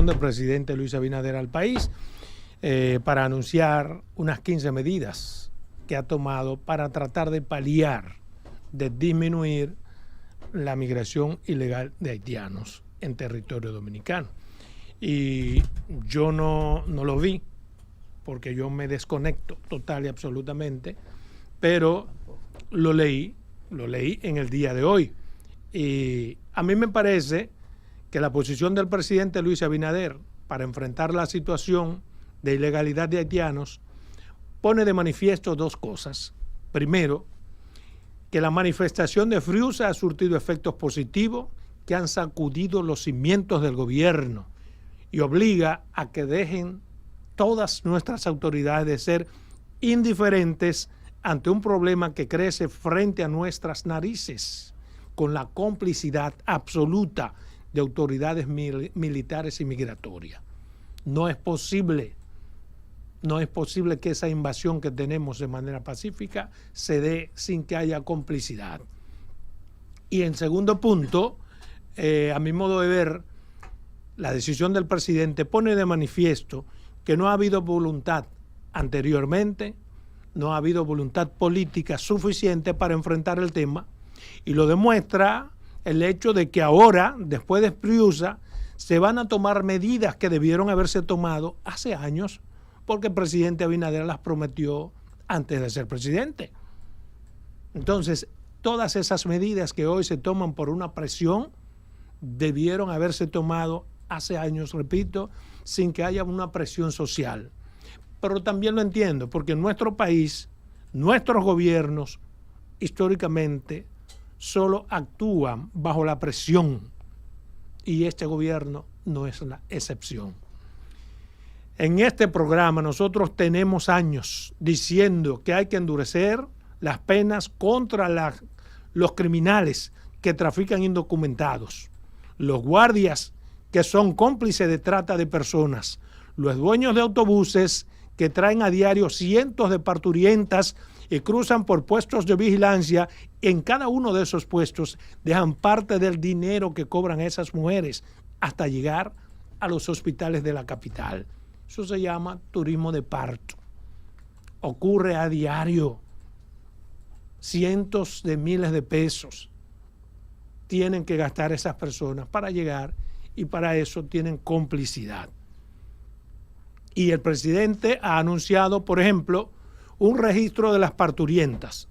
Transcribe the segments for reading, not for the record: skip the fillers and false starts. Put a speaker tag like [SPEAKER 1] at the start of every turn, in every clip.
[SPEAKER 1] del presidente Luis Abinader al país para anunciar unas 15 medidas que ha tomado para tratar de paliar, de disminuir la migración ilegal de haitianos en territorio dominicano. Y yo no lo vi, porque yo me desconecto total y absolutamente, pero lo leí en el día de hoy. Y a mí me parece que la posición del presidente Luis Abinader para enfrentar la situación de ilegalidad de haitianos pone de manifiesto dos cosas. Primero, que la manifestación de Friusa ha surtido efectos positivos que han sacudido los cimientos del gobierno y obliga a que dejen todas nuestras autoridades de ser indiferentes ante un problema que crece frente a nuestras narices, con la complicidad absoluta de autoridades militares y migratorias. No es posible que esa invasión que tenemos de manera pacífica se dé sin que haya complicidad. Y en segundo punto, a mi modo de ver, la decisión del presidente pone de manifiesto que no ha habido voluntad anteriormente, no ha habido voluntad política suficiente para enfrentar el tema, y lo demuestra el hecho de que ahora, después de Friusa, se van a tomar medidas que debieron haberse tomado hace años, porque el presidente Abinader las prometió antes de ser presidente. Entonces, todas esas medidas que hoy se toman por una presión debieron haberse tomado hace años, repito, sin que haya una presión social. Pero también lo entiendo, porque en nuestro país, nuestros gobiernos, históricamente, solo actúan bajo la presión, y este gobierno no es la excepción. En este programa nosotros tenemos años diciendo que hay que endurecer las penas contra los criminales que trafican indocumentados, los guardias que son cómplices de trata de personas, los dueños de autobuses que traen a diario cientos de parturientas y cruzan por puestos de vigilancia. En cada uno de esos puestos dejan parte del dinero que cobran esas mujeres hasta llegar a los hospitales de la capital. Eso se llama turismo de parto. Ocurre a diario. Cientos de miles de pesos tienen que gastar esas personas para llegar, y para eso tienen complicidad. Y el presidente ha anunciado, por ejemplo, un registro de las parturientas.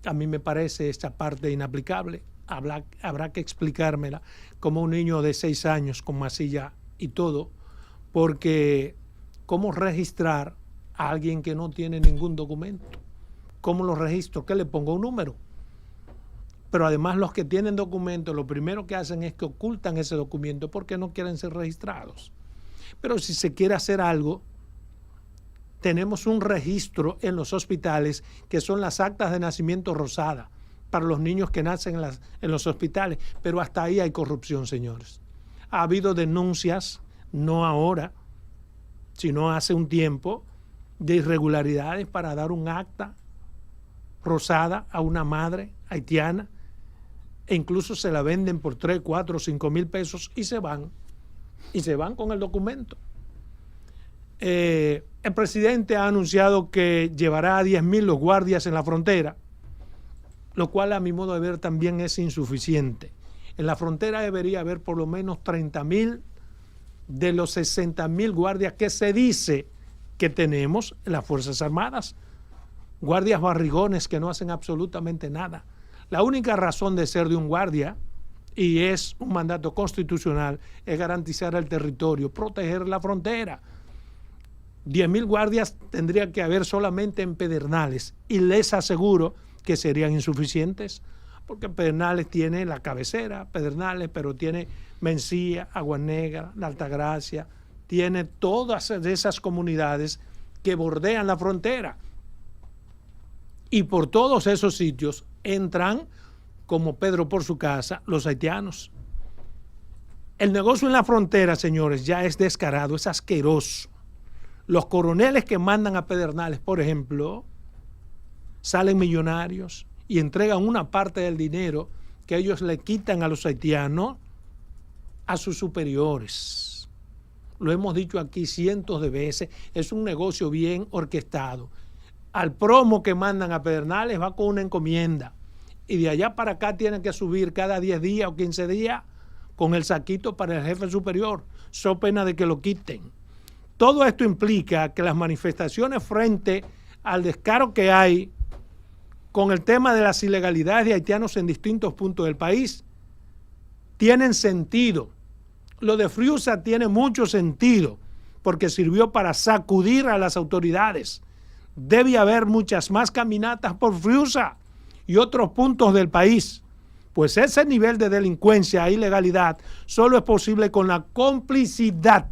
[SPEAKER 1] A mí me parece esta parte inaplicable. Habrá que explicármela como un niño de 6 años con masilla y todo, porque ¿cómo registrar a alguien que no tiene ningún documento? ¿Cómo lo registro? ¿Qué le pongo? Un número. Pero además los que tienen documentos, lo primero que hacen es que ocultan ese documento porque no quieren ser registrados. Pero si se quiere hacer algo, tenemos un registro en los hospitales que son las actas de nacimiento rosada para los niños que nacen en los hospitales. Pero hasta ahí hay corrupción, señores. Ha habido denuncias, no ahora, sino hace un tiempo, de irregularidades para dar un acta rosada a una madre haitiana, e incluso se la venden por 3, 4, 5 mil pesos y se van con el documento. El presidente ha anunciado que llevará a 10.000 los guardias en la frontera, lo cual a mi modo de ver también es insuficiente. En la frontera debería haber por lo menos 30.000 de los 60.000 guardias que se dice que tenemos en las Fuerzas Armadas. Guardias barrigones que no hacen absolutamente nada. La única razón de ser de un guardia, y es un mandato constitucional, es garantizar el territorio, proteger la frontera. 10.000 guardias tendría que haber solamente en Pedernales, y les aseguro que serían insuficientes, porque Pedernales tiene la cabecera, Pedernales, pero tiene Mencía, Agua Negra, La Altagracia, tiene todas esas comunidades que bordean la frontera. Y por todos esos sitios entran, como Pedro por su casa, los haitianos. El negocio en la frontera, señores, ya es descarado, es asqueroso. Los coroneles que mandan a Pedernales, por ejemplo, salen millonarios y entregan una parte del dinero que ellos le quitan a los haitianos a sus superiores. lo hemos dicho aquí cientos de veces, es un negocio bien orquestado. Al promo que mandan a Pedernales va con una encomienda y de allá para acá tienen que subir cada 10 días o 15 días con el saquito para el jefe superior, so pena de que lo quiten. Todo esto implica que las manifestaciones frente al descaro que hay con el tema de las ilegalidades de haitianos en distintos puntos del país tienen sentido. Lo de Friusa tiene mucho sentido porque sirvió para sacudir a las autoridades. Debe haber muchas más caminatas por Friusa y otros puntos del país, pues ese nivel de delincuencia e ilegalidad solo es posible con la complicidad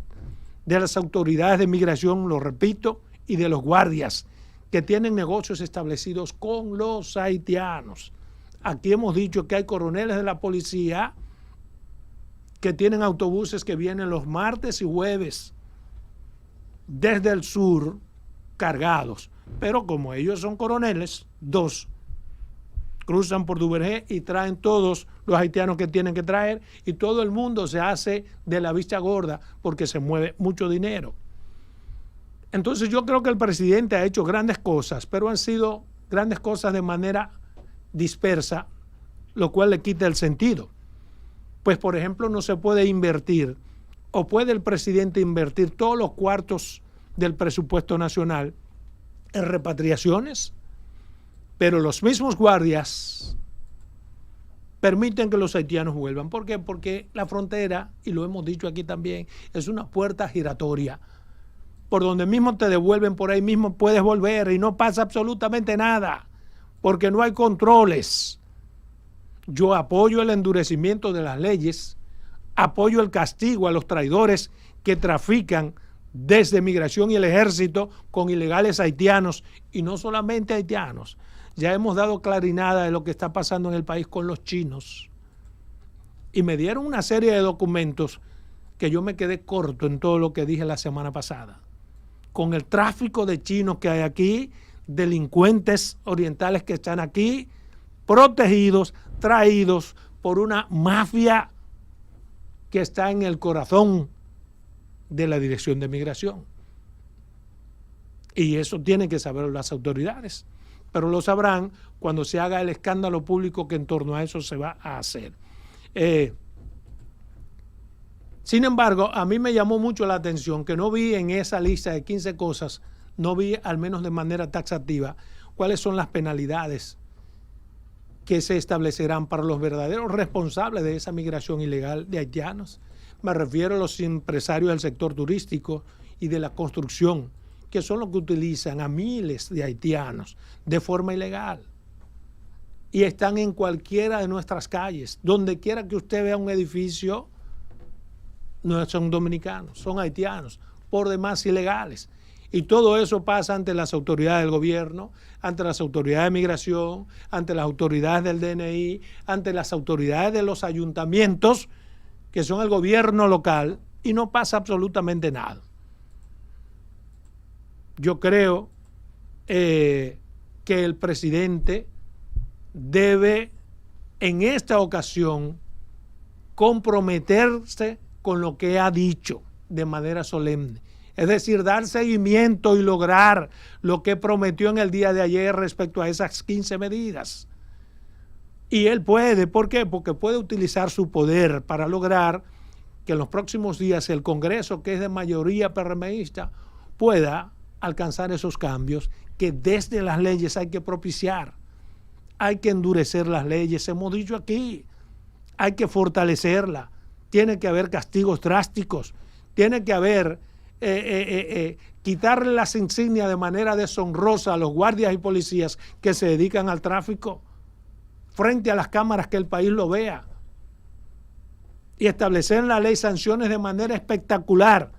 [SPEAKER 1] de las autoridades de migración, lo repito, y de los guardias que tienen negocios establecidos con los haitianos. Aquí hemos dicho que hay coroneles de la policía que tienen autobuses que vienen los martes y jueves desde el sur cargados. Pero como ellos son coroneles, 2 cruzan por Duvergé y traen todos los haitianos que tienen que traer y todo el mundo se hace de la vista gorda porque se mueve mucho dinero. Entonces yo creo que el presidente ha hecho grandes cosas, pero han sido grandes cosas de manera dispersa, lo cual le quita el sentido. Pues por ejemplo no se puede invertir o puede el presidente invertir todos los cuartos del presupuesto nacional en repatriaciones, pero los mismos guardias permiten que los haitianos vuelvan. ¿Por qué? Porque la frontera, y lo hemos dicho aquí también, es una puerta giratoria. Por donde mismo te devuelven, por ahí mismo puedes volver y no pasa absolutamente nada, porque no hay controles. Yo apoyo el endurecimiento de las leyes, apoyo el castigo a los traidores que trafican desde migración y el ejército con ilegales haitianos, y no solamente haitianos. Ya hemos dado clarinada de lo que está pasando en el país con los chinos. Y me dieron una serie de documentos que yo me quedé corto en todo lo que dije la semana pasada. Con el tráfico de chinos que hay aquí, delincuentes orientales que están aquí, protegidos, traídos por una mafia que está en el corazón de la Dirección de Migración. Y eso tienen que saberlo las autoridades, pero lo sabrán cuando se haga el escándalo público que en torno a eso se va a hacer. Sin embargo, a mí me llamó mucho la atención que no vi en esa lista de 15 cosas, no vi al menos de manera taxativa cuáles son las penalidades que se establecerán para los verdaderos responsables de esa migración ilegal de haitianos. Me refiero a los empresarios del sector turístico y de la construcción, que son los que utilizan a miles de haitianos de forma ilegal y están en cualquiera de nuestras calles. Donde quiera que usted vea un edificio, no son dominicanos, son haitianos, por demás ilegales. Y todo eso pasa ante las autoridades del gobierno, ante las autoridades de migración, ante las autoridades del DNI, ante las autoridades de los ayuntamientos, que son el gobierno local, y no pasa absolutamente nada. Yo creo que el presidente debe en esta ocasión comprometerse con lo que ha dicho de manera solemne. Es decir, dar seguimiento y lograr lo que prometió en el día de ayer respecto a esas 15 medidas. Y él puede, ¿por qué? Porque puede utilizar su poder para lograr que en los próximos días el Congreso, que es de mayoría PRMista, pueda alcanzar esos cambios que desde las leyes hay que propiciar. Hay que endurecer las leyes, hemos dicho aquí, hay que fortalecerla, tiene que haber castigos drásticos, tiene que haber quitarle las insignias de manera deshonrosa a los guardias y policías que se dedican al tráfico frente a las cámaras, que el país lo vea, y establecer en la ley sanciones de manera espectacular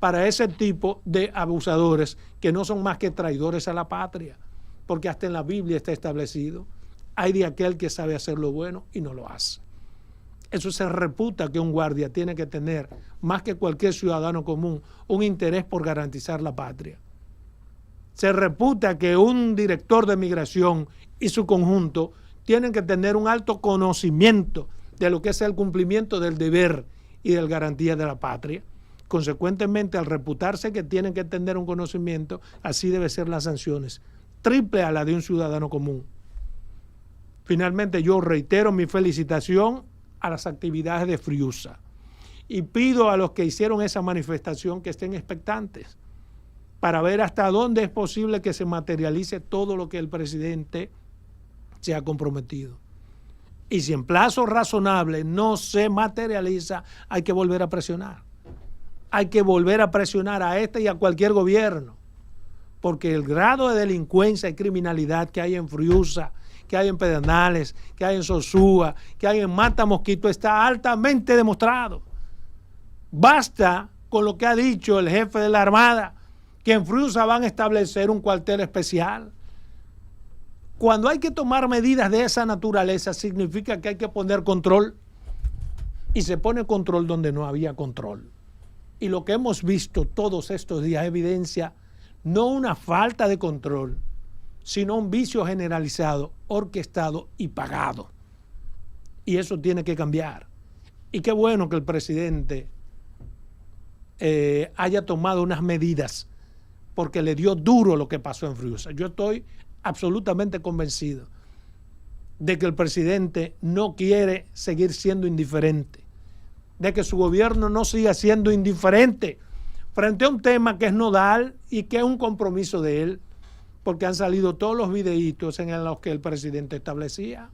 [SPEAKER 1] para ese tipo de abusadores que no son más que traidores a la patria, porque hasta en la Biblia está establecido: hay de aquel que sabe hacer lo bueno y no lo hace. Eso se reputa que un guardia tiene que tener, más que cualquier ciudadano común, un interés por garantizar la patria. Se reputa que un director de migración y su conjunto tienen que tener un alto conocimiento de lo que es el cumplimiento del deber y de la garantía de la patria. consecuentemente, al reputarse que tienen que tener un conocimiento, así deben ser las sanciones, triple a la de un ciudadano común. Finalmente, yo reitero mi felicitación a las actividades de Friusa y pido a los que hicieron esa manifestación que estén expectantes para ver hasta dónde es posible que se materialice todo lo que el presidente se ha comprometido. Y si en plazo razonable no se materializa, hay que volver a presionar. Hay que volver a presionar a este y a cualquier gobierno, porque el grado de delincuencia y criminalidad que hay en Friusa, que hay en Pedernales, que hay en Sosúa, que hay en Mata Mosquito está altamente demostrado. Basta con lo que ha dicho el jefe de la Armada, que en Friusa van a establecer un cuartel especial. Cuando hay que tomar medidas de esa naturaleza, significa que hay que poner control, y se pone control donde no había control. Y lo que hemos visto todos estos días evidencia no una falta de control, sino un vicio generalizado, orquestado y pagado. Y eso tiene que cambiar. Y qué bueno que el presidente haya tomado unas medidas, porque le dio duro lo que pasó en Friusa. Yo estoy absolutamente convencido de que el presidente no quiere seguir siendo indiferente, de que su gobierno no siga siendo indiferente frente a un tema que es nodal y que es un compromiso de él, porque han salido todos los videitos en los que el presidente establecía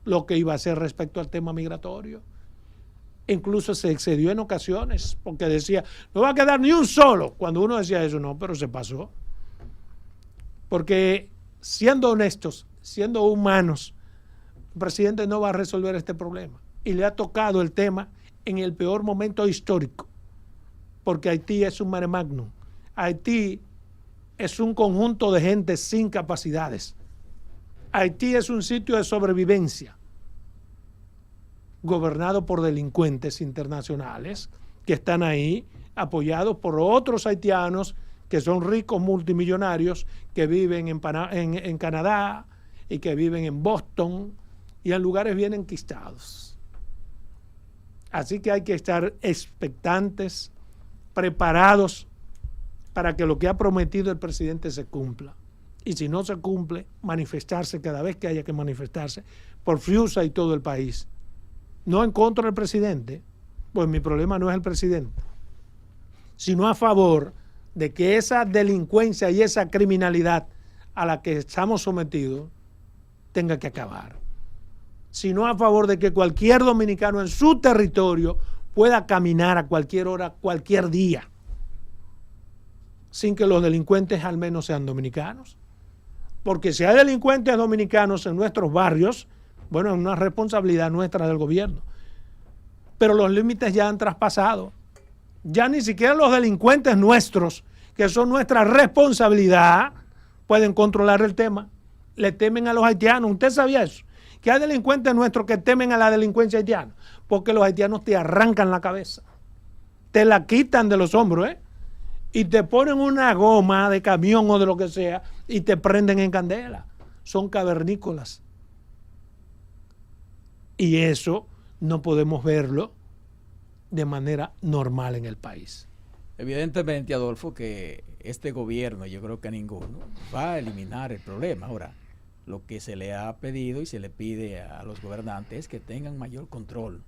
[SPEAKER 1] lo que iba a hacer respecto al tema migratorio. Incluso se excedió en ocasiones, porque decía, no va a quedar ni un solo. Cuando uno decía eso, no, pero se pasó. Porque siendo honestos, siendo humanos, el presidente no va a resolver este problema. Y le ha tocado el tema en el peor momento histórico, porque Haití es un mare magnum. Haití es un conjunto de gente sin capacidades. Haití es un sitio de sobrevivencia, gobernado por delincuentes internacionales que están ahí, apoyados por otros haitianos que son ricos multimillonarios, que viven en Canadá y que viven en Boston y en lugares bien enquistados. Así que hay que estar expectantes, preparados para que lo que ha prometido el presidente se cumpla. Y si no se cumple, manifestarse cada vez que haya que manifestarse por Friusa y todo el país. No en contra del presidente, pues mi problema no es el presidente, sino a favor de que esa delincuencia y esa criminalidad a la que estamos sometidos tenga que acabar. Sino a favor de que cualquier dominicano en su territorio pueda caminar a cualquier hora, cualquier día, sin que los delincuentes al menos sean dominicanos. Porque si hay delincuentes dominicanos en nuestros barrios, bueno, es una responsabilidad nuestra del gobierno. Pero los límites ya han traspasado. Ya ni siquiera los delincuentes nuestros, que son nuestra responsabilidad, pueden controlar el tema. Le temen a los haitianos. ¿Usted sabía eso? Que hay delincuentes nuestros que temen a la delincuencia haitiana, porque los haitianos te arrancan la cabeza, te la quitan de los hombros, y te ponen una goma de camión o de lo que sea y te prenden en candela. Son cavernícolas. Y eso no podemos verlo de manera normal en el país.
[SPEAKER 2] Evidentemente, Adolfo, que este gobierno, yo creo que ninguno, va a eliminar el problema. Ahora, lo que se le ha pedido y se le pide a los gobernantes es que tengan mayor control.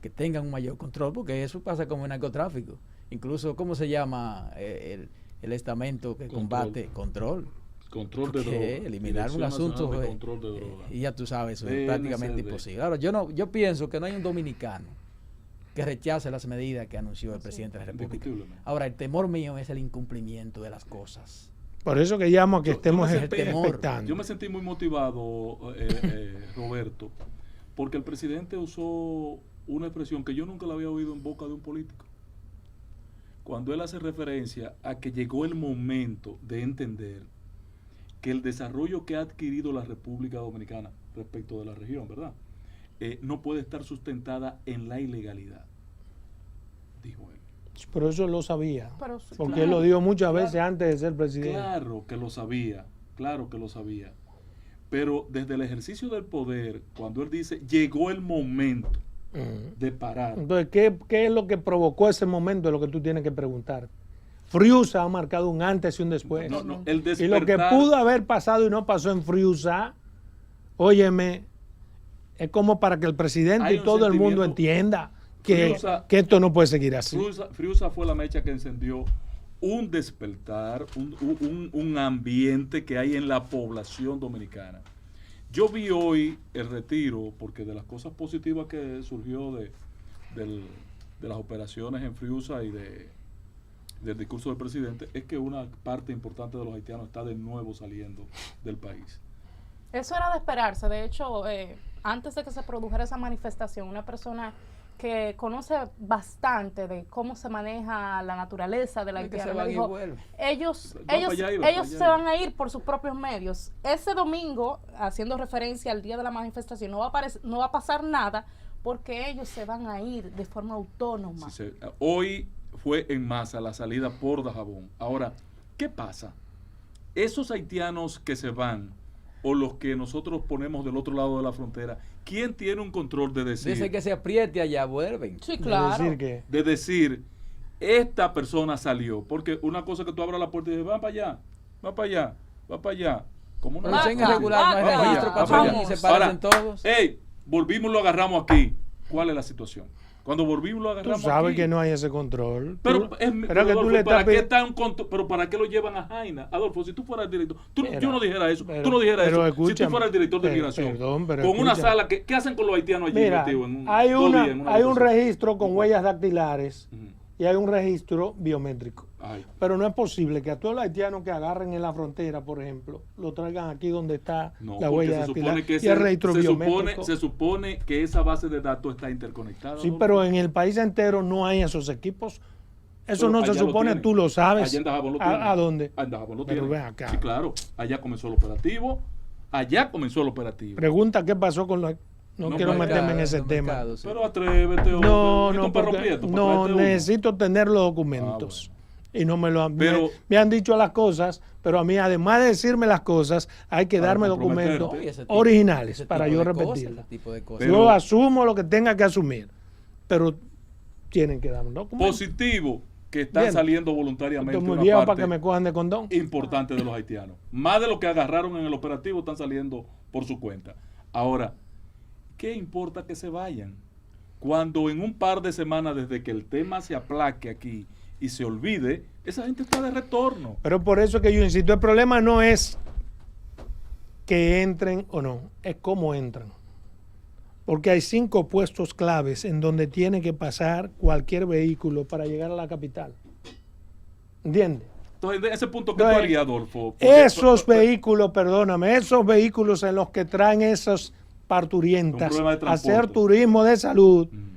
[SPEAKER 2] Que tengan un mayor control, porque eso pasa como el narcotráfico. Incluso, ¿cómo se llama el estamento que combate? Control.
[SPEAKER 3] Control de droga.
[SPEAKER 2] Eliminar un asunto y ya tú sabes, eso es prácticamente imposible. Ahora, yo pienso que no hay un dominicano que rechace las medidas que anunció el presidente de la República. Ahora, el temor mío es el incumplimiento de las cosas.
[SPEAKER 1] Por eso que llamo a que estemos expectando.
[SPEAKER 3] Yo me sentí muy motivado, Roberto, porque el presidente usó una expresión que yo nunca la había oído en boca de un político. Cuando él hace referencia a que llegó el momento de entender que el desarrollo que ha adquirido la República Dominicana respecto de la región, ¿verdad? No puede estar sustentada en la ilegalidad, dijo él.
[SPEAKER 1] Pero eso lo sabía, porque
[SPEAKER 3] claro,
[SPEAKER 1] él lo dijo muchas veces antes de ser presidente.
[SPEAKER 3] Claro que lo sabía. Pero desde el ejercicio del poder, cuando él dice, llegó el momento, de parar.
[SPEAKER 1] Entonces, ¿qué es lo que provocó ese momento? Es lo que tú tienes que preguntar. Friusa ha marcado un antes y un después.
[SPEAKER 3] No, el
[SPEAKER 1] Y lo que
[SPEAKER 3] despertar-
[SPEAKER 1] pudo haber pasado y no pasó en Friusa, óyeme, es como para que el presidente
[SPEAKER 3] Hay
[SPEAKER 1] y
[SPEAKER 3] un
[SPEAKER 1] todo el mundo
[SPEAKER 3] sentimiento-
[SPEAKER 1] entienda que
[SPEAKER 3] Friusa-
[SPEAKER 1] esto no puede seguir así.
[SPEAKER 3] Friusa fue la mecha que encendió un despertar, un ambiente que hay en la población dominicana. Yo vi hoy el retiro, porque de las cosas positivas que surgió de las operaciones en Friusa y del discurso del presidente, es que una parte importante de los haitianos está de nuevo saliendo del país.
[SPEAKER 4] Eso era de esperarse. De hecho, antes de que se produjera esa manifestación, una persona que conoce bastante de cómo se maneja la naturaleza de la
[SPEAKER 2] Es que se
[SPEAKER 4] haitiana,
[SPEAKER 2] van
[SPEAKER 4] me
[SPEAKER 2] y
[SPEAKER 4] dijo,
[SPEAKER 2] vuelven.
[SPEAKER 4] ellos,
[SPEAKER 3] Va para
[SPEAKER 4] ellos,
[SPEAKER 3] allá y va para
[SPEAKER 4] ellos
[SPEAKER 3] allá.
[SPEAKER 4] se van a ir por sus propios medios. Ese domingo, haciendo referencia al día de la manifestación, no va a pasar nada porque ellos se van a ir de forma autónoma.
[SPEAKER 3] Hoy fue en masa la salida por Dajabón. Ahora, ¿qué pasa? Esos haitianos que se van, o los que nosotros ponemos del otro lado de la frontera, ¿quién tiene un control de decir?
[SPEAKER 2] Dice que se apriete allá, vuelven.
[SPEAKER 4] Sí,
[SPEAKER 1] Es
[SPEAKER 4] claro.
[SPEAKER 1] decir, que
[SPEAKER 3] De decir, esta persona salió. Porque una cosa que tú abras la puerta y dices, va para allá, va para allá, va para allá. Como una
[SPEAKER 2] Pero
[SPEAKER 4] Vaca,
[SPEAKER 2] dicen irregular, no hay
[SPEAKER 4] vaca,
[SPEAKER 2] registro,
[SPEAKER 4] vamos.
[SPEAKER 2] pasan y se parecen todos.
[SPEAKER 3] hey, volvimos y lo agarramos aquí. ¿Cuál es la situación? Cuando volvimos lo
[SPEAKER 1] tú
[SPEAKER 3] agarramos
[SPEAKER 1] sabes
[SPEAKER 3] aquí.
[SPEAKER 1] que no hay ese control.
[SPEAKER 3] Pero,
[SPEAKER 1] Tú-
[SPEAKER 3] es,
[SPEAKER 1] pero que tú
[SPEAKER 3] Adolfo,
[SPEAKER 1] le
[SPEAKER 3] ¿para
[SPEAKER 1] estás
[SPEAKER 3] qué
[SPEAKER 1] pi-
[SPEAKER 3] está pero ¿para qué lo llevan a Jaina? Adolfo, si tú fueras el director,
[SPEAKER 1] Mira,
[SPEAKER 3] yo no dijera eso,
[SPEAKER 1] pero-
[SPEAKER 3] tú no dijeras
[SPEAKER 1] pero
[SPEAKER 3] eso. Si tú
[SPEAKER 1] escúchame,
[SPEAKER 3] fueras el director de
[SPEAKER 1] pero-
[SPEAKER 3] migración,
[SPEAKER 1] perdón, pero
[SPEAKER 3] con una
[SPEAKER 1] escúchame.
[SPEAKER 3] sala, ¿qué hacen con los haitianos allí
[SPEAKER 1] Mira,
[SPEAKER 3] metidos en un,
[SPEAKER 1] hay,
[SPEAKER 3] 2
[SPEAKER 1] una,
[SPEAKER 3] días en una
[SPEAKER 1] hay un
[SPEAKER 3] habitación?
[SPEAKER 1] registro con huellas dactilares
[SPEAKER 3] Ujú.
[SPEAKER 1] y hay un registro biométrico.
[SPEAKER 3] Ay.
[SPEAKER 1] Pero no es posible que a todos los haitianos que agarren en la frontera, por ejemplo, lo traigan aquí donde está
[SPEAKER 3] No,
[SPEAKER 1] la
[SPEAKER 3] porque
[SPEAKER 1] huella
[SPEAKER 3] se
[SPEAKER 1] dactilar
[SPEAKER 3] supone que
[SPEAKER 1] y el registro
[SPEAKER 3] se
[SPEAKER 1] biométrico.
[SPEAKER 3] supone que esa base de datos está interconectada.
[SPEAKER 1] Sí,
[SPEAKER 3] Adolfo.
[SPEAKER 1] pero en el país entero no hay esos equipos. Eso
[SPEAKER 3] Pero
[SPEAKER 1] no se
[SPEAKER 3] allá lo
[SPEAKER 1] supone,
[SPEAKER 3] tienen.
[SPEAKER 1] tú lo sabes.
[SPEAKER 3] Allá en Dajabón lo tienen.
[SPEAKER 1] ¿A dónde?
[SPEAKER 3] En Dajabón lo
[SPEAKER 1] Pero
[SPEAKER 3] tienen.
[SPEAKER 1] ven acá.
[SPEAKER 3] Sí, claro. Allá comenzó el operativo. Allá comenzó el operativo.
[SPEAKER 1] Pregunta qué pasó con los... No,
[SPEAKER 3] No,
[SPEAKER 1] quiero
[SPEAKER 3] mercado,
[SPEAKER 1] meterme en ese
[SPEAKER 2] los
[SPEAKER 1] tema.
[SPEAKER 2] mercados, sí.
[SPEAKER 3] Pero atrévete, hombre.
[SPEAKER 1] No,
[SPEAKER 3] ¿Viste
[SPEAKER 1] no,
[SPEAKER 3] un perro
[SPEAKER 1] porque
[SPEAKER 3] prieto para
[SPEAKER 1] no
[SPEAKER 3] traerte uno?
[SPEAKER 1] necesito tener los documentos. Y no me lo han,
[SPEAKER 3] Pero-
[SPEAKER 1] me han dicho las cosas, pero a mí, además de decirme las cosas, hay que
[SPEAKER 3] Para
[SPEAKER 1] darme
[SPEAKER 3] comprometerte.
[SPEAKER 1] documentos
[SPEAKER 2] No, y ese tipo-
[SPEAKER 1] originales
[SPEAKER 2] ese
[SPEAKER 1] para
[SPEAKER 2] tipo
[SPEAKER 1] yo
[SPEAKER 2] de cosas,
[SPEAKER 1] repetirlas.
[SPEAKER 2] ese tipo de cosas.
[SPEAKER 3] Pero-
[SPEAKER 1] Yo asumo lo que tenga que asumir, pero tienen que darme documentos.
[SPEAKER 3] Positivo que están
[SPEAKER 1] Bien.
[SPEAKER 3] saliendo voluntariamente
[SPEAKER 1] Estoy muy
[SPEAKER 3] una
[SPEAKER 1] viejo
[SPEAKER 3] parte
[SPEAKER 1] para que me cojan de condón.
[SPEAKER 3] importante de los haitianos. Más de lo que agarraron en el operativo están saliendo por su cuenta. Ahora, ¿qué importa que se vayan? Cuando en un par de semanas desde que el tema se aplaque aquí y se olvide, esa gente está de retorno.
[SPEAKER 1] Pero por eso que yo insisto, el problema no es que entren o no, es cómo entran. Porque hay 5 puestos claves en donde tiene que pasar cualquier vehículo para llegar a la capital. ¿Entiendes?
[SPEAKER 3] Entonces, en ese punto, ¿qué tú
[SPEAKER 1] Entonces,
[SPEAKER 3] harías, Adolfo? Porque-
[SPEAKER 1] Esos vehículos, perdóname, esos vehículos en los que traen esas parturientas
[SPEAKER 3] Un problema de
[SPEAKER 1] a hacer
[SPEAKER 3] transporte.
[SPEAKER 1] turismo de salud
[SPEAKER 3] Mm.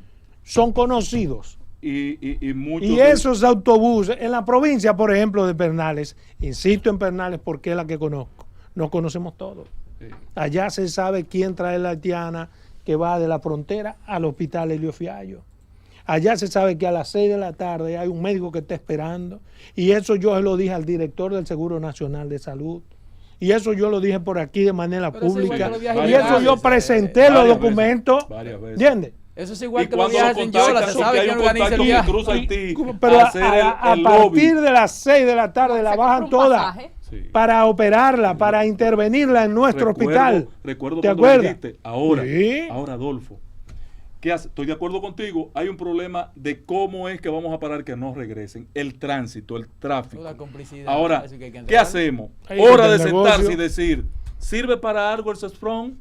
[SPEAKER 1] son conocidos.
[SPEAKER 3] Y muchos
[SPEAKER 1] Y
[SPEAKER 3] de-
[SPEAKER 1] esos autobuses, en la provincia, por ejemplo, de Pernales, insisto en Pernales porque es la que conozco, no conocemos todo.
[SPEAKER 3] Sí.
[SPEAKER 1] Allá se sabe quién trae la haitiana que va de la frontera al hospital Helio Fiallo. Allá se sabe que a las 6 de la tarde hay un médico que está esperando. Y eso yo se lo dije al director del Seguro Nacional de Salud. Y eso yo lo dije por aquí de manera
[SPEAKER 2] Pero eso es igual
[SPEAKER 1] pública.
[SPEAKER 2] que los viajes
[SPEAKER 1] Y eso yo
[SPEAKER 2] legales,
[SPEAKER 1] presenté los
[SPEAKER 3] varias
[SPEAKER 1] documentos.
[SPEAKER 3] veces, varias veces.
[SPEAKER 1] ¿Entiendes?
[SPEAKER 2] Eso es
[SPEAKER 3] Y
[SPEAKER 2] igual que los
[SPEAKER 3] cuando
[SPEAKER 2] viajes
[SPEAKER 3] lo
[SPEAKER 2] en Yola,
[SPEAKER 3] contactan,
[SPEAKER 2] se
[SPEAKER 3] son
[SPEAKER 2] sabe
[SPEAKER 3] que hay
[SPEAKER 2] quién
[SPEAKER 3] un
[SPEAKER 2] organiza el
[SPEAKER 3] contacto que
[SPEAKER 2] viaje.
[SPEAKER 3] cruza Haití
[SPEAKER 1] Pero
[SPEAKER 3] a hacer
[SPEAKER 1] a
[SPEAKER 3] el
[SPEAKER 1] partir
[SPEAKER 3] lobby.
[SPEAKER 1] de las 6 de la tarde la
[SPEAKER 4] Se
[SPEAKER 1] bajan
[SPEAKER 4] compra un
[SPEAKER 1] toda
[SPEAKER 4] pasaje.
[SPEAKER 3] Sí.
[SPEAKER 1] para operarla, para intervenirla en nuestro hospital.
[SPEAKER 3] Recuerdo
[SPEAKER 1] ¿Te
[SPEAKER 3] cuando
[SPEAKER 1] acuerdas?
[SPEAKER 3] dijiste, ahora,
[SPEAKER 1] Sí.
[SPEAKER 3] ahora Adolfo, ¿qué hace? Estoy de acuerdo contigo, hay un problema de cómo es que vamos a parar que no regresen, el tránsito, el tráfico.
[SPEAKER 2] Toda complicidad,
[SPEAKER 3] Ahora,
[SPEAKER 2] eso que hay que
[SPEAKER 3] ¿qué
[SPEAKER 2] entrar.
[SPEAKER 3] hacemos?
[SPEAKER 1] Ahí
[SPEAKER 3] Hora
[SPEAKER 1] está
[SPEAKER 3] de
[SPEAKER 1] el
[SPEAKER 3] sentarse
[SPEAKER 1] negocio.
[SPEAKER 3] y decir, ¿sirve para algo el CESFRON?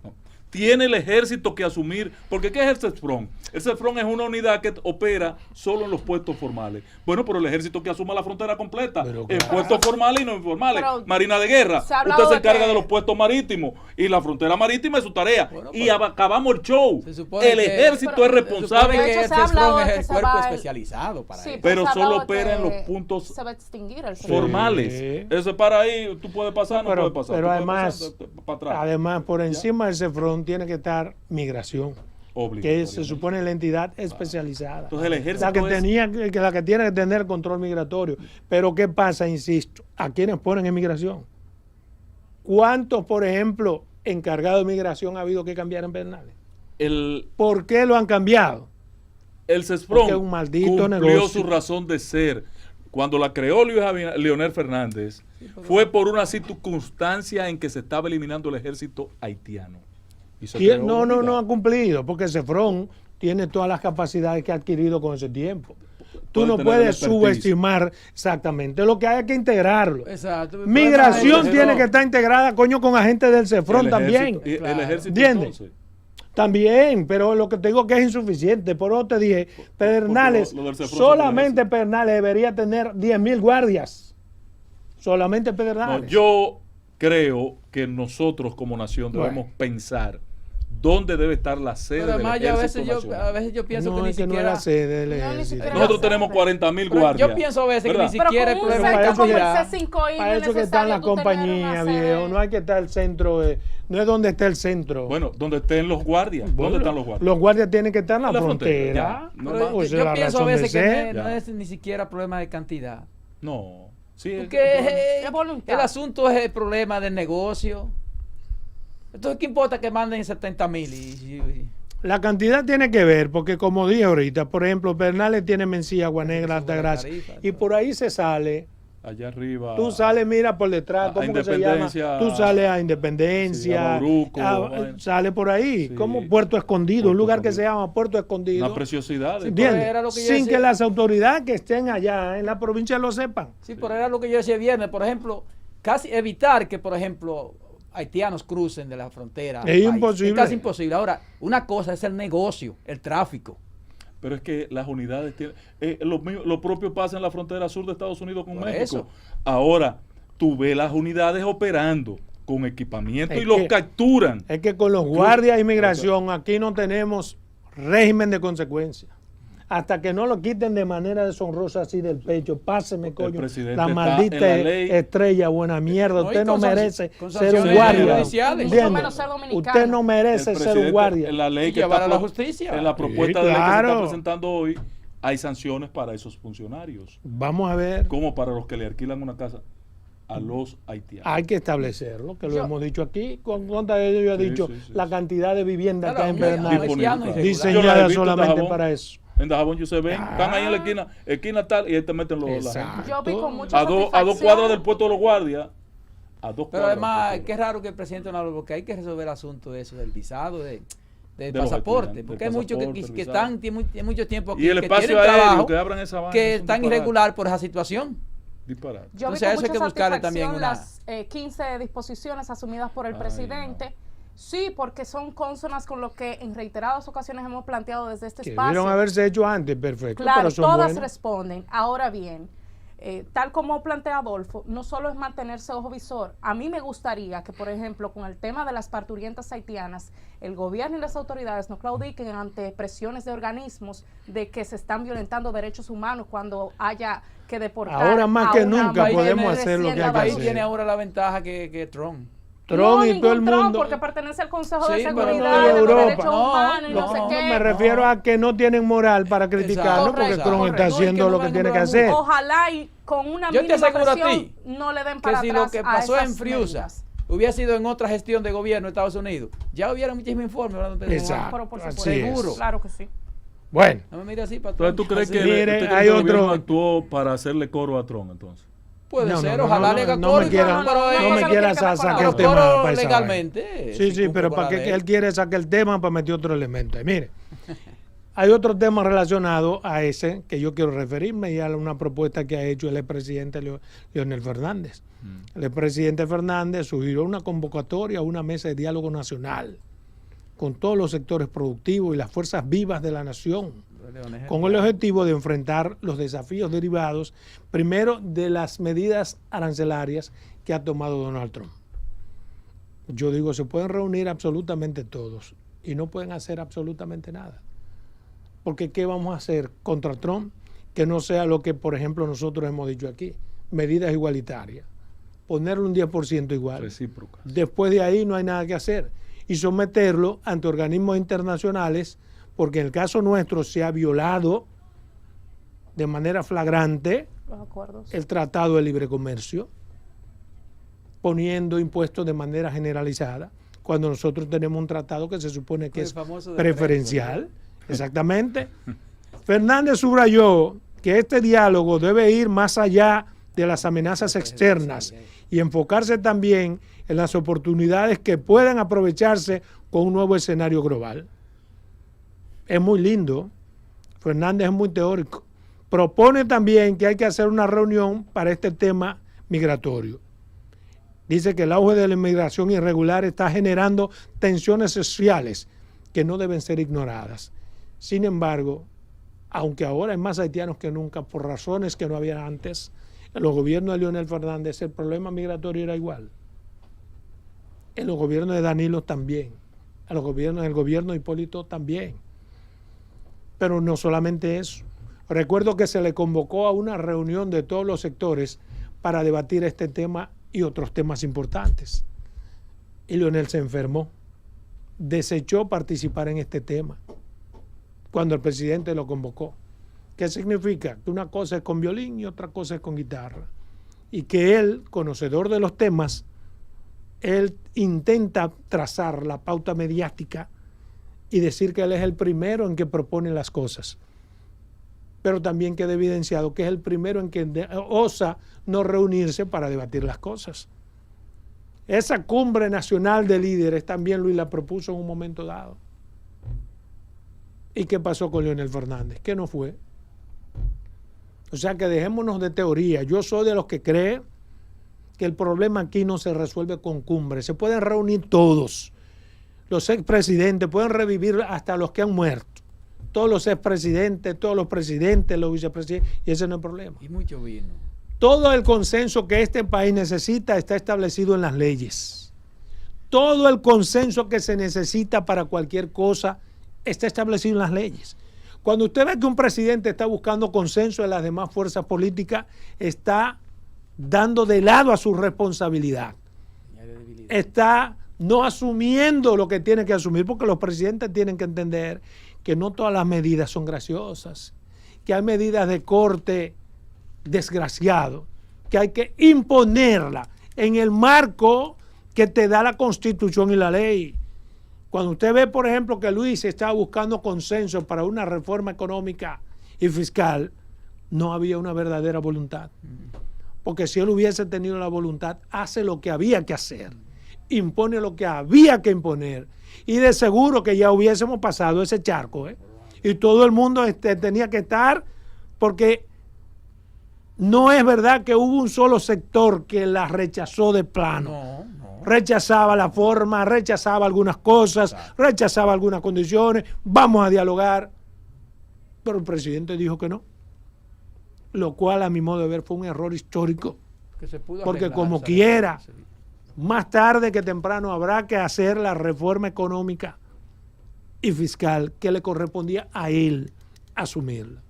[SPEAKER 3] No. ¿Tiene el ejército que asumir? Porque ¿qué es el CESFRON? El CESFRON es una unidad que opera solo en los puestos formales. Bueno, pero el ejército que asuma la frontera completa,
[SPEAKER 1] Pero
[SPEAKER 3] en
[SPEAKER 1] claro.
[SPEAKER 3] puestos formales y no informales.
[SPEAKER 4] Pero
[SPEAKER 3] Marina de Guerra,
[SPEAKER 4] se ha
[SPEAKER 3] usted
[SPEAKER 4] hablado
[SPEAKER 3] se
[SPEAKER 4] de
[SPEAKER 3] encarga
[SPEAKER 4] que-
[SPEAKER 3] de los puestos marítimos y la frontera marítima es su tarea.
[SPEAKER 2] Bueno,
[SPEAKER 3] y
[SPEAKER 2] pero-
[SPEAKER 3] acabamos el show.
[SPEAKER 2] Se supone
[SPEAKER 3] El
[SPEAKER 2] que-
[SPEAKER 3] ejército
[SPEAKER 4] pero-
[SPEAKER 3] es
[SPEAKER 2] Se
[SPEAKER 3] responsable.
[SPEAKER 2] supone
[SPEAKER 4] De
[SPEAKER 2] que
[SPEAKER 4] hecho,
[SPEAKER 2] el
[SPEAKER 4] se ha hablado
[SPEAKER 2] CESFRON
[SPEAKER 4] de
[SPEAKER 2] es
[SPEAKER 4] que
[SPEAKER 2] el
[SPEAKER 4] se
[SPEAKER 2] cuerpo
[SPEAKER 4] va el-
[SPEAKER 2] especializado para
[SPEAKER 4] Sí,
[SPEAKER 2] eso.
[SPEAKER 3] Pero
[SPEAKER 4] se ha
[SPEAKER 3] solo
[SPEAKER 4] hablado de
[SPEAKER 3] opera en
[SPEAKER 4] que
[SPEAKER 3] los puntos
[SPEAKER 4] se va a extinguir el
[SPEAKER 1] Sí.
[SPEAKER 3] formales. Eso para ahí, tú puedes pasar, no
[SPEAKER 1] Pero,
[SPEAKER 3] puedes pasar.
[SPEAKER 1] pero
[SPEAKER 3] Tú puedes
[SPEAKER 1] además,
[SPEAKER 3] pasar, para atrás.
[SPEAKER 1] además, por encima del CEFRON tiene que estar migración, que se
[SPEAKER 3] Obligatoriamente.
[SPEAKER 1] supone la entidad especializada.
[SPEAKER 3] Entonces el ejército
[SPEAKER 1] La que,
[SPEAKER 3] es-
[SPEAKER 1] la que tiene que tener el control migratorio. Pero ¿qué pasa? Insisto, ¿a quiénes ponen en migración? ¿Cuántos, por ejemplo, encargados de migración ha habido que cambiar en Bernales?
[SPEAKER 3] el,
[SPEAKER 1] ¿Por qué lo han cambiado?
[SPEAKER 3] el
[SPEAKER 1] Porque es
[SPEAKER 3] CESFRON
[SPEAKER 1] un maldito
[SPEAKER 3] cumplió
[SPEAKER 1] negocio.
[SPEAKER 3] su razón de ser. Cuando la creó Leonel Fernández, fue por una circunstancia en que se estaba eliminando el ejército haitiano. Y se
[SPEAKER 1] Y
[SPEAKER 3] creó
[SPEAKER 1] no
[SPEAKER 3] una
[SPEAKER 1] ha
[SPEAKER 3] unidad.
[SPEAKER 1] cumplido, porque Cefrón tiene todas las capacidades que ha adquirido con ese tiempo. Tú
[SPEAKER 3] Puede
[SPEAKER 1] no
[SPEAKER 3] tener
[SPEAKER 1] puedes
[SPEAKER 3] el expertise.
[SPEAKER 1] subestimar exactamente. Lo que hay es que integrarlo.
[SPEAKER 2] Exacto.
[SPEAKER 1] Migración
[SPEAKER 3] Pero-
[SPEAKER 1] tiene que estar integrada, coño, con agentes del Cefrón
[SPEAKER 3] El
[SPEAKER 1] también.
[SPEAKER 3] ejército-
[SPEAKER 2] Claro.
[SPEAKER 3] El ejército
[SPEAKER 1] ¿Entiendes?
[SPEAKER 3] entonces.
[SPEAKER 1] También, pero lo que te digo que es insuficiente. Por eso te dije, Pedernales,
[SPEAKER 3] lo del Cefrón
[SPEAKER 1] solamente
[SPEAKER 3] se merece.
[SPEAKER 1] Pedernales debería tener 10.000 guardias. Solamente
[SPEAKER 3] No,
[SPEAKER 1] Pedernales.
[SPEAKER 3] yo creo que nosotros como nación
[SPEAKER 1] Bueno.
[SPEAKER 3] debemos pensar dónde debe estar la sede
[SPEAKER 2] Pero
[SPEAKER 3] del
[SPEAKER 2] además yo
[SPEAKER 3] ejército
[SPEAKER 2] a
[SPEAKER 3] nacional.
[SPEAKER 2] veces yo pienso
[SPEAKER 1] no
[SPEAKER 2] que ni
[SPEAKER 1] es que no es
[SPEAKER 2] siquiera...
[SPEAKER 1] la sede del
[SPEAKER 4] No, ni
[SPEAKER 1] ejército.
[SPEAKER 4] siquiera
[SPEAKER 3] Nosotros
[SPEAKER 4] la
[SPEAKER 3] tenemos
[SPEAKER 4] sede.
[SPEAKER 3] 40.000
[SPEAKER 2] Pero
[SPEAKER 3] guardias.
[SPEAKER 2] yo pienso a veces que
[SPEAKER 3] ¿verdad?
[SPEAKER 2] ni siquiera
[SPEAKER 4] Pero
[SPEAKER 2] el
[SPEAKER 4] con un
[SPEAKER 2] problema de
[SPEAKER 1] para eso
[SPEAKER 4] centro como
[SPEAKER 1] que-
[SPEAKER 2] cantidad.
[SPEAKER 4] el C5I
[SPEAKER 1] Para
[SPEAKER 4] no es
[SPEAKER 1] eso que está en la
[SPEAKER 4] necesario tú tener
[SPEAKER 1] compañía,
[SPEAKER 4] una
[SPEAKER 1] viejo.
[SPEAKER 4] sede.
[SPEAKER 1] No hay que estar el centro. No es donde está el centro.
[SPEAKER 3] Bueno, donde estén los guardias.
[SPEAKER 1] Bueno,
[SPEAKER 3] ¿Dónde están los guardias?
[SPEAKER 1] Los guardias tienen que estar en la,
[SPEAKER 3] En la
[SPEAKER 1] frontera.
[SPEAKER 3] frontera, ya. No
[SPEAKER 2] Pero
[SPEAKER 3] más.
[SPEAKER 1] Pues
[SPEAKER 2] yo
[SPEAKER 1] es la
[SPEAKER 2] pienso a
[SPEAKER 1] razón de
[SPEAKER 2] veces que
[SPEAKER 1] ser.
[SPEAKER 2] no
[SPEAKER 3] Ya.
[SPEAKER 2] es ni siquiera problema de cantidad.
[SPEAKER 3] No. Sí, el
[SPEAKER 2] Porque
[SPEAKER 3] problema-
[SPEAKER 4] Es voluntad.
[SPEAKER 2] el asunto es el problema del negocio. Entonces, ¿qué importa que manden 70,000?
[SPEAKER 1] La cantidad tiene que ver, porque como dije ahorita, por ejemplo, Bernales tiene Mencía, Guanegra,
[SPEAKER 2] Sube la
[SPEAKER 1] Altagracia,
[SPEAKER 2] tarifa,
[SPEAKER 1] y
[SPEAKER 2] todo.
[SPEAKER 1] por ahí se sale.
[SPEAKER 3] allá arriba.
[SPEAKER 1] Tú sales, mira por detrás,
[SPEAKER 3] a
[SPEAKER 1] ¿cómo que se llama?
[SPEAKER 3] Independencia,
[SPEAKER 1] Tú sales a
[SPEAKER 3] sí,
[SPEAKER 1] Independencia,
[SPEAKER 3] a Bauruco,
[SPEAKER 1] sale por ahí,
[SPEAKER 3] sí.
[SPEAKER 1] como Puerto Escondido, un
[SPEAKER 3] Puerto
[SPEAKER 1] lugar que se
[SPEAKER 3] Escondido.
[SPEAKER 1] llama Puerto Escondido.
[SPEAKER 3] Una preciosidad. de-
[SPEAKER 1] ¿Entiendes?
[SPEAKER 2] Era lo que yo
[SPEAKER 1] Sin
[SPEAKER 2] decía.
[SPEAKER 1] que las autoridades que estén allá en la provincia lo sepan.
[SPEAKER 2] Sí, pero era lo que yo decía el viernes. Por ejemplo, casi evitar que, por ejemplo, haitianos crucen de la frontera. al
[SPEAKER 1] Es
[SPEAKER 2] país.
[SPEAKER 1] imposible.
[SPEAKER 2] Es casi imposible. Ahora, una cosa es el negocio, el tráfico.
[SPEAKER 3] Pero es que las unidades tienen. Lo propio pasa en la frontera sur de Estados Unidos con
[SPEAKER 2] Por
[SPEAKER 3] México.
[SPEAKER 2] eso.
[SPEAKER 3] Ahora, tú ves las unidades operando con equipamiento
[SPEAKER 1] Es
[SPEAKER 3] y los
[SPEAKER 1] que-
[SPEAKER 3] capturan.
[SPEAKER 1] Es que con los guardias de inmigración aquí no tenemos régimen de consecuencias. Hasta que no lo quiten de manera deshonrosa así del pecho, páseme, coño,
[SPEAKER 3] presidente
[SPEAKER 1] la
[SPEAKER 3] está
[SPEAKER 1] maldita
[SPEAKER 3] en la ley.
[SPEAKER 1] estrella, buena mierda.
[SPEAKER 2] No, y
[SPEAKER 1] Usted no
[SPEAKER 2] con
[SPEAKER 1] merece
[SPEAKER 2] con
[SPEAKER 1] ser un
[SPEAKER 2] sanciones
[SPEAKER 1] guardia.
[SPEAKER 2] judiciales.
[SPEAKER 4] Mucho
[SPEAKER 1] ¿Entiende?
[SPEAKER 4] menos ser dominicano.
[SPEAKER 1] Usted no merece
[SPEAKER 3] El
[SPEAKER 1] ser un
[SPEAKER 3] presidente,
[SPEAKER 1] guardia.
[SPEAKER 3] En la ley
[SPEAKER 2] Y
[SPEAKER 3] que
[SPEAKER 2] llevar
[SPEAKER 3] está
[SPEAKER 2] a la
[SPEAKER 3] pro-
[SPEAKER 2] justicia.
[SPEAKER 3] En la
[SPEAKER 1] Sí,
[SPEAKER 3] propuesta de ley que se
[SPEAKER 1] claro.
[SPEAKER 3] está presentando hoy, hay sanciones para esos funcionarios.
[SPEAKER 1] Vamos a ver.
[SPEAKER 3] Como para los que le alquilan una casa a los haitianos.
[SPEAKER 1] Hay que establecerlo, que lo
[SPEAKER 4] Yo-
[SPEAKER 1] hemos dicho aquí. ¿Con cuántas veces yo he
[SPEAKER 3] Sí,
[SPEAKER 1] dicho
[SPEAKER 3] sí, sí,
[SPEAKER 1] la
[SPEAKER 3] sí.
[SPEAKER 1] cantidad de viviendas
[SPEAKER 2] Claro,
[SPEAKER 1] que hay en
[SPEAKER 2] muy-
[SPEAKER 1] Pedernales?
[SPEAKER 2] haitianos
[SPEAKER 3] Disponible,
[SPEAKER 2] irregulares.
[SPEAKER 3] Yo las he
[SPEAKER 1] Diseñadas
[SPEAKER 3] visto en
[SPEAKER 1] solamente
[SPEAKER 3] Dajabón.
[SPEAKER 1] para eso.
[SPEAKER 3] En Dajabón yo se ven, están ahí en la esquina tal, y ahí te meten los la
[SPEAKER 1] Exacto.
[SPEAKER 3] gente.
[SPEAKER 4] Yo vi con mucha
[SPEAKER 3] A dos
[SPEAKER 4] satisfacción.
[SPEAKER 3] cuadras del puesto de los guardias. A dos
[SPEAKER 2] Pero
[SPEAKER 3] cuadras del
[SPEAKER 2] además,
[SPEAKER 3] puesto de
[SPEAKER 2] qué
[SPEAKER 3] los
[SPEAKER 2] raro que el presidente no hable, porque hay que resolver el asunto de eso, del visado, del
[SPEAKER 3] De los
[SPEAKER 2] pasaporte.
[SPEAKER 3] estudiantes,
[SPEAKER 2] Porque
[SPEAKER 3] del
[SPEAKER 2] hay muchos
[SPEAKER 3] pasaporte,
[SPEAKER 2] que
[SPEAKER 3] el
[SPEAKER 2] que
[SPEAKER 3] visado.
[SPEAKER 2] están, tienen mucho tiempo aquí,
[SPEAKER 3] Y el
[SPEAKER 2] que
[SPEAKER 3] espacio
[SPEAKER 2] tienen
[SPEAKER 3] aéreo,
[SPEAKER 2] trabajo,
[SPEAKER 3] que abran esa vaina.
[SPEAKER 2] que
[SPEAKER 3] es un
[SPEAKER 2] están
[SPEAKER 3] disparate.
[SPEAKER 2] irregular por esa situación.
[SPEAKER 3] Disparate.
[SPEAKER 4] Yo vi
[SPEAKER 2] Entonces, a
[SPEAKER 4] con
[SPEAKER 2] eso hay
[SPEAKER 4] mucha
[SPEAKER 2] que buscarle también
[SPEAKER 4] satisfacción
[SPEAKER 2] una-
[SPEAKER 4] las 15 disposiciones asumidas por el
[SPEAKER 3] Ay,
[SPEAKER 4] presidente. Sí, porque son cónsonas con lo que en reiteradas ocasiones hemos planteado desde este
[SPEAKER 1] Que
[SPEAKER 4] espacio.
[SPEAKER 1] debieron haberse hecho antes, perfecto.
[SPEAKER 4] Claro,
[SPEAKER 1] pero son
[SPEAKER 4] todas
[SPEAKER 1] buenas.
[SPEAKER 4] responden. Ahora bien, tal como plantea Adolfo, no solo es mantenerse ojo visor. A mí me gustaría que, por ejemplo, con el tema de las parturientas haitianas, el gobierno y las autoridades no claudiquen ante presiones de organismos de que se están violentando derechos humanos cuando haya que deportar.
[SPEAKER 1] Ahora más
[SPEAKER 4] a
[SPEAKER 1] que
[SPEAKER 4] una
[SPEAKER 1] nunca
[SPEAKER 4] mujer
[SPEAKER 1] podemos
[SPEAKER 4] recién
[SPEAKER 1] hacer lo que hay que
[SPEAKER 2] El
[SPEAKER 4] lavada.
[SPEAKER 2] país
[SPEAKER 1] hacer.
[SPEAKER 2] tiene ahora la ventaja que Trump.
[SPEAKER 1] Trump
[SPEAKER 4] No,
[SPEAKER 1] y todo el
[SPEAKER 4] ningún Trump,
[SPEAKER 1] mundo.
[SPEAKER 4] porque pertenece al Consejo
[SPEAKER 2] Sí,
[SPEAKER 4] de
[SPEAKER 2] pero no
[SPEAKER 4] Seguridad
[SPEAKER 1] de
[SPEAKER 4] de los
[SPEAKER 1] Europa.
[SPEAKER 4] Derechos
[SPEAKER 2] No,
[SPEAKER 4] Humanos y no,
[SPEAKER 2] no,
[SPEAKER 4] sé qué.
[SPEAKER 1] Me refiero a que no tienen moral para criticarlo porque
[SPEAKER 2] Correcto,
[SPEAKER 1] Trump
[SPEAKER 2] correcto.
[SPEAKER 1] está
[SPEAKER 2] No, y
[SPEAKER 1] haciendo
[SPEAKER 2] que no
[SPEAKER 1] lo que
[SPEAKER 2] van a
[SPEAKER 1] tiene que
[SPEAKER 2] nombrar
[SPEAKER 1] hacer.
[SPEAKER 4] Ojalá y con una
[SPEAKER 2] Yo te
[SPEAKER 4] mínima
[SPEAKER 2] aseguro a
[SPEAKER 4] presión
[SPEAKER 2] ti
[SPEAKER 4] no le den
[SPEAKER 2] Que
[SPEAKER 4] para
[SPEAKER 2] si
[SPEAKER 4] atrás
[SPEAKER 2] lo que
[SPEAKER 4] a
[SPEAKER 2] pasó en
[SPEAKER 4] esas
[SPEAKER 2] Friusa
[SPEAKER 4] medidas.
[SPEAKER 2] hubiera sido en otra gestión de gobierno de Estados Unidos, ya hubiera muchísimo informe hablando de
[SPEAKER 1] Exacto.
[SPEAKER 4] Pero por
[SPEAKER 1] así
[SPEAKER 4] supuesto.
[SPEAKER 1] es.
[SPEAKER 2] Seguro.
[SPEAKER 4] Claro que sí.
[SPEAKER 1] Bueno,
[SPEAKER 2] No me mire así, patrón.
[SPEAKER 3] Entonces, ¿tú crees que
[SPEAKER 1] Mire,
[SPEAKER 3] este
[SPEAKER 1] hay
[SPEAKER 3] gobierno
[SPEAKER 1] otro-
[SPEAKER 3] actuó para hacerle coro a Trump entonces?
[SPEAKER 2] Puede
[SPEAKER 1] no,
[SPEAKER 2] ser,
[SPEAKER 1] no,
[SPEAKER 2] ojalá
[SPEAKER 1] no,
[SPEAKER 2] le haga
[SPEAKER 1] no
[SPEAKER 2] coro
[SPEAKER 1] me
[SPEAKER 2] y
[SPEAKER 1] quiera,
[SPEAKER 2] pero
[SPEAKER 1] no me
[SPEAKER 4] eso
[SPEAKER 1] quiera
[SPEAKER 4] tiene que ver con
[SPEAKER 1] sacar
[SPEAKER 4] la
[SPEAKER 1] el tema
[SPEAKER 2] coro
[SPEAKER 1] para esa
[SPEAKER 2] legalmente.
[SPEAKER 1] sí, sí, pero para que él quiere sacar el tema para meter otro elemento. Y mire, hay otro tema relacionado a ese que yo quiero referirme y a una propuesta que ha hecho el expresidente Leonel Fernández. El expresidente Fernández sugirió una convocatoria a una mesa de diálogo nacional con todos los sectores productivos y las fuerzas vivas de la nación, con el objetivo de enfrentar los desafíos derivados, primero, de las medidas arancelarias que ha tomado Donald Trump. Yo digo, se pueden reunir absolutamente todos y no pueden hacer absolutamente nada. Porque ¿qué vamos a hacer contra Trump que no sea lo que, por ejemplo, nosotros hemos dicho aquí? Medidas igualitarias. Ponerle un 10% igual.
[SPEAKER 3] Recíproca.
[SPEAKER 1] Después de ahí no hay nada que hacer. Y someterlo ante organismos internacionales, porque en el caso nuestro se ha violado de manera flagrante
[SPEAKER 4] Los acuerdos.
[SPEAKER 1] el Tratado de Libre Comercio, poniendo impuestos de manera generalizada, cuando nosotros tenemos un tratado que se supone que
[SPEAKER 2] El
[SPEAKER 1] es
[SPEAKER 2] famoso de
[SPEAKER 1] preferencial. Exactamente. Fernández subrayó que este diálogo debe ir más allá de las amenazas externas y enfocarse también en las oportunidades que puedan aprovecharse con un nuevo escenario global. Es muy lindo. Fernández es muy teórico. Propone también que hay que hacer una reunión para este tema migratorio. Dice que el auge de la inmigración irregular está generando tensiones sociales que no deben ser ignoradas. Sin embargo, aunque ahora hay más haitianos que nunca, por razones que no había antes, en los gobiernos de Leonel Fernández el problema migratorio era igual. En los gobiernos de Danilo también. En el gobierno de Hipólito también. Pero no solamente eso. Recuerdo que se le convocó a una reunión de todos los sectores para debatir este tema y otros temas importantes. Y Leonel se enfermó. Desechó participar en este tema cuando el presidente lo convocó. ¿Qué significa? Que una cosa es con violín y otra cosa es con guitarra. Y que él, conocedor de los temas, él intenta trazar la pauta mediática y decir que él es el primero en que propone las cosas. Pero también queda evidenciado que es el primero en que osa no reunirse para debatir las cosas. Esa cumbre nacional de líderes también Luis la propuso en un momento dado. ¿Y qué pasó con Leonel Fernández? ¿Qué no fue? O sea que dejémonos de teoría. Yo soy de los que creen que el problema aquí no se resuelve con cumbre. Se pueden reunir todos. Los expresidentes pueden revivir hasta los que han muerto. Todos los expresidentes, todos los presidentes, los vicepresidentes, y ese no es el problema.
[SPEAKER 2] Y mucho vino.
[SPEAKER 1] Todo el consenso que este país necesita está establecido en las leyes. Todo el consenso que se necesita para cualquier cosa está establecido en las leyes. Cuando usted ve que un presidente está buscando consenso en las demás fuerzas políticas, está dando de lado a su responsabilidad. Está no asumiendo lo que tiene que asumir, porque los presidentes tienen que entender que no todas las medidas son graciosas, que hay medidas de corte desgraciado, que hay que imponerla en el marco que te da la Constitución y la ley. Cuando usted ve, por ejemplo, que Luis está buscando consenso para una reforma económica y fiscal, no había una verdadera voluntad. Porque si él hubiese tenido la voluntad, hace lo que había que hacer, impone lo que había que imponer, y de seguro que ya hubiésemos pasado ese charco, y todo el mundo tenía que estar, porque no es verdad que hubo un solo sector que la rechazó de plano.
[SPEAKER 2] No.
[SPEAKER 1] Rechazaba la forma, rechazaba algunas cosas, rechazaba algunas condiciones, vamos a dialogar. Pero el presidente dijo que no, lo cual a mi modo de ver fue un error histórico,
[SPEAKER 2] Que se pudo
[SPEAKER 1] porque
[SPEAKER 2] arreglar,
[SPEAKER 1] como
[SPEAKER 2] se
[SPEAKER 1] quiera,
[SPEAKER 2] arregló.
[SPEAKER 1] más tarde que temprano habrá que hacer la reforma económica y fiscal que le correspondía a él asumirla.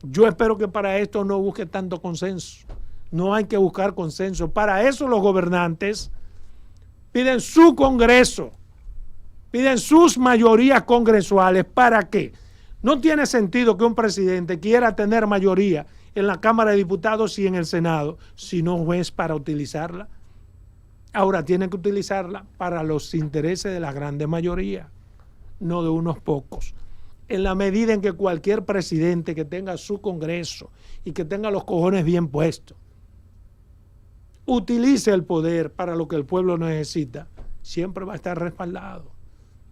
[SPEAKER 1] Yo espero que para esto no busque tanto consenso. No hay que buscar consenso. Para eso los gobernantes piden su Congreso, piden sus mayorías congresuales. ¿Para qué? No tiene sentido que un presidente quiera tener mayoría en la Cámara de Diputados y en el Senado si no es para utilizarla. Ahora tiene que utilizarla para los intereses de la grande mayoría, no de unos pocos. En la medida en que cualquier presidente que tenga su Congreso y que tenga los cojones bien puestos, utilice el poder para lo que el pueblo necesita, siempre va a estar respaldado.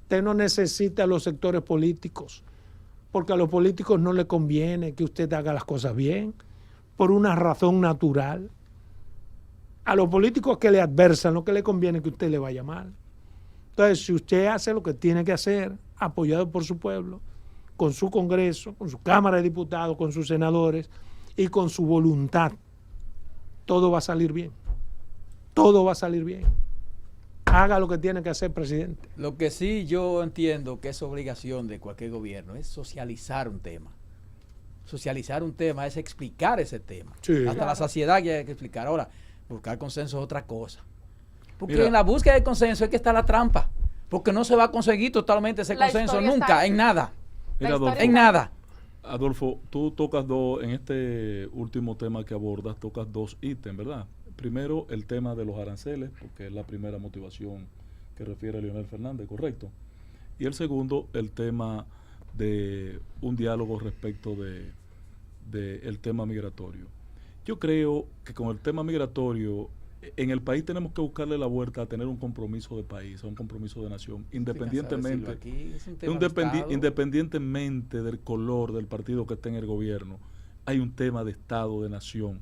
[SPEAKER 1] Usted no necesita a los sectores políticos, porque a los políticos no le conviene que usted haga las cosas bien, por una razón natural. A los políticos que le adversan, lo que le conviene es que usted le vaya mal. Entonces, si usted hace lo que tiene que hacer, apoyado por su pueblo, con su Congreso, con su Cámara de Diputados, con sus senadores y con su voluntad, todo va a salir bien. Todo va a salir bien. Haga lo que tiene que hacer, presidente.
[SPEAKER 2] Lo que sí yo entiendo que es obligación de cualquier gobierno es socializar un tema. Socializar un tema es explicar ese tema.
[SPEAKER 1] Sí.
[SPEAKER 2] Hasta la saciedad que hay que explicar. Ahora, buscar consenso es otra cosa. Porque
[SPEAKER 3] Mira,
[SPEAKER 2] en la búsqueda de consenso es que está la trampa. Porque no se va a conseguir totalmente ese
[SPEAKER 4] La
[SPEAKER 2] consenso
[SPEAKER 4] historia
[SPEAKER 2] nunca,
[SPEAKER 4] está-
[SPEAKER 2] en nada.
[SPEAKER 3] Mira,
[SPEAKER 4] La historia
[SPEAKER 3] Adolfo,
[SPEAKER 2] En nada.
[SPEAKER 3] Adolfo, tú tocas en este último tema que abordas, tocas dos ítems, ¿verdad? Primero, el tema de los aranceles, porque es la primera motivación que refiere a Leonel Fernández, correcto. Y el segundo, el tema de un diálogo respecto de el tema migratorio. Yo creo que con el tema migratorio, en el país tenemos que buscarle la vuelta a tener un compromiso de país, a un compromiso de nación, independientemente, independientemente del color del partido que esté en el gobierno. Hay un tema de Estado, de nación,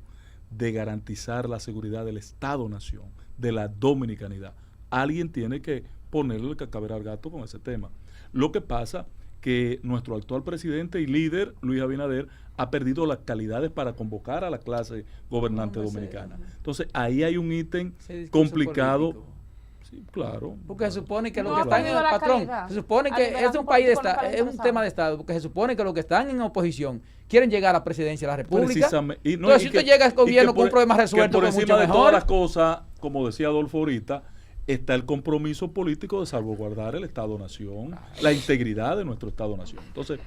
[SPEAKER 3] de garantizar la seguridad del Estado-nación, de la dominicanidad. Alguien tiene que ponerle el cascabel al gato con ese tema. Lo que pasa que nuestro actual presidente y líder, Luis Abinader, ha perdido las calidades para convocar a la clase gobernante dominicana. Entonces, ahí hay un ítem complicado. Político. Sí, claro.
[SPEAKER 2] Porque se supone que
[SPEAKER 4] no
[SPEAKER 2] los que están en el patrón, se supone que es un país de Estado, es un tema de Estado, porque se supone que los que están en oposición quieren llegar a la presidencia de la República. Entonces, si tú llegas al gobierno con un problema resuelto,
[SPEAKER 3] por encima de todas las cosas, como decía Adolfo ahorita, está el compromiso político de salvaguardar el Estado-Nación, la integridad de nuestro Estado-Nación. Entonces,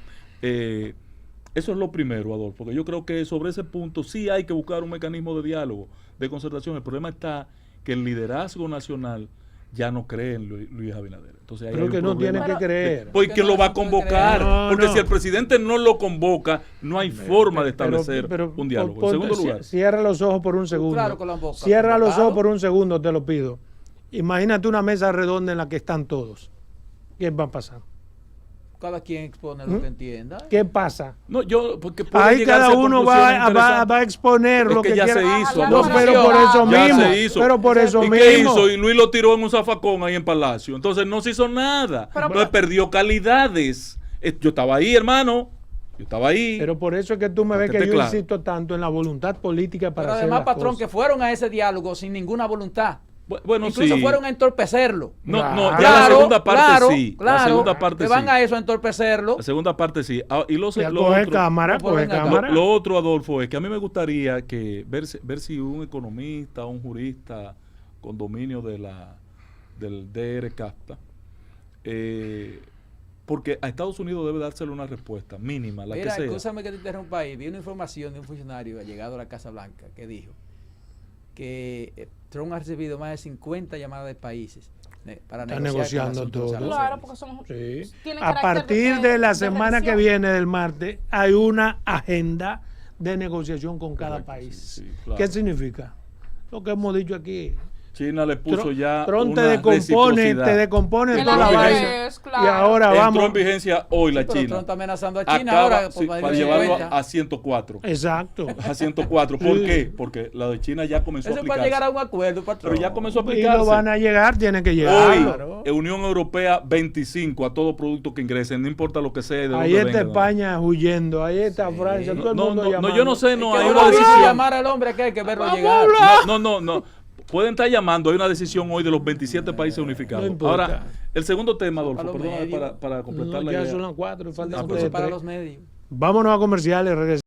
[SPEAKER 3] eso es lo primero, Adolfo, porque yo creo que sobre ese punto sí hay que buscar un mecanismo de diálogo, de concertación. El problema está que el liderazgo nacional ya no cree en Luis Abinader. Entonces, ahí
[SPEAKER 1] creo que no tiene que creer.
[SPEAKER 3] Pues ¿quién lo va a convocar? Porque si el presidente no lo convoca, no hay forma de establecer un diálogo. En segundo lugar,
[SPEAKER 1] cierra los ojos por un segundo.
[SPEAKER 2] Claro que lo han buscado.
[SPEAKER 1] Cierra los ojos por un segundo, te lo pido. Imagínate una mesa redonda en la que están todos. ¿Qué va a pasar?
[SPEAKER 2] Cada quien expone lo que entienda.
[SPEAKER 1] ¿Qué pasa?
[SPEAKER 3] No, porque
[SPEAKER 1] ahí cada uno va a exponer lo que
[SPEAKER 3] ya
[SPEAKER 1] quiera.
[SPEAKER 3] se hizo.
[SPEAKER 1] No, pero por eso mismo. Pero por eso mismo.
[SPEAKER 3] ¿Qué hizo? Y Luis lo tiró en un zafacón ahí en Palacio. Entonces no se hizo nada. Entonces perdió calidades. Yo estaba ahí, hermano. Yo estaba ahí.
[SPEAKER 1] Pero por eso es que tú me ves que yo insisto tanto en la voluntad política para hacer las cosas.
[SPEAKER 2] Pero además, patrón, que fueron a ese diálogo sin ninguna voluntad.
[SPEAKER 3] Bueno,
[SPEAKER 2] incluso
[SPEAKER 3] sí.
[SPEAKER 2] fueron a entorpecerlo.
[SPEAKER 3] No, ya la segunda parte sí.
[SPEAKER 2] Claro,
[SPEAKER 3] la segunda parte
[SPEAKER 2] que van a eso, a entorpecerlo.
[SPEAKER 3] La segunda parte sí. Y lo otro, lo otro, Adolfo, es que a mí me gustaría que ver si un economista, un jurista con dominio del DR CAFTA, porque a Estados Unidos debe dársele una respuesta mínima, la que sea.
[SPEAKER 2] Escúchame que te interrumpa ahí. Vi una información de un funcionario que ha llegado a la Casa Blanca que dijo que Trump ha recibido más de 50 llamadas de países para
[SPEAKER 1] negociando todo.
[SPEAKER 4] Claro, porque son,
[SPEAKER 1] a partir de la semana que viene, del martes, hay una agenda de negociación con cada país.
[SPEAKER 3] Sí, claro.
[SPEAKER 1] ¿Qué significa? Lo que hemos dicho aquí.
[SPEAKER 3] China le puso ya
[SPEAKER 1] Trump te decompone toda la vaina. Claro. Y ahora vamos.
[SPEAKER 3] Entró en vigencia hoy la China.
[SPEAKER 2] Trump está amenazando a China ahora
[SPEAKER 3] para llevarlo a 104.
[SPEAKER 1] Exacto.
[SPEAKER 3] A 104. ¿Por qué? Porque la de China ya comenzó a aplicarse.
[SPEAKER 2] Eso para llegar a un acuerdo, patrón.
[SPEAKER 3] Pero ya comenzó a aplicarse.
[SPEAKER 1] Y lo van a llegar, tienen que llegar.
[SPEAKER 3] Hoy, Unión Europea 25 a todo producto que ingrese, no importa lo que sea. De
[SPEAKER 1] ahí está España huyendo, ahí está Francia, todo el mundo llamando.
[SPEAKER 3] No, yo no sé, no hay
[SPEAKER 2] una decisión. Llamar al hombre que hay que verlo llegar.
[SPEAKER 3] No. Pueden estar llamando, hay una decisión hoy de los 27 países unificados. Ahora, el segundo tema, Adolfo, perdóname para completar la idea.
[SPEAKER 1] Ya son las 4 y faltan
[SPEAKER 2] para los medios.
[SPEAKER 1] Vámonos a comerciales, regresamos.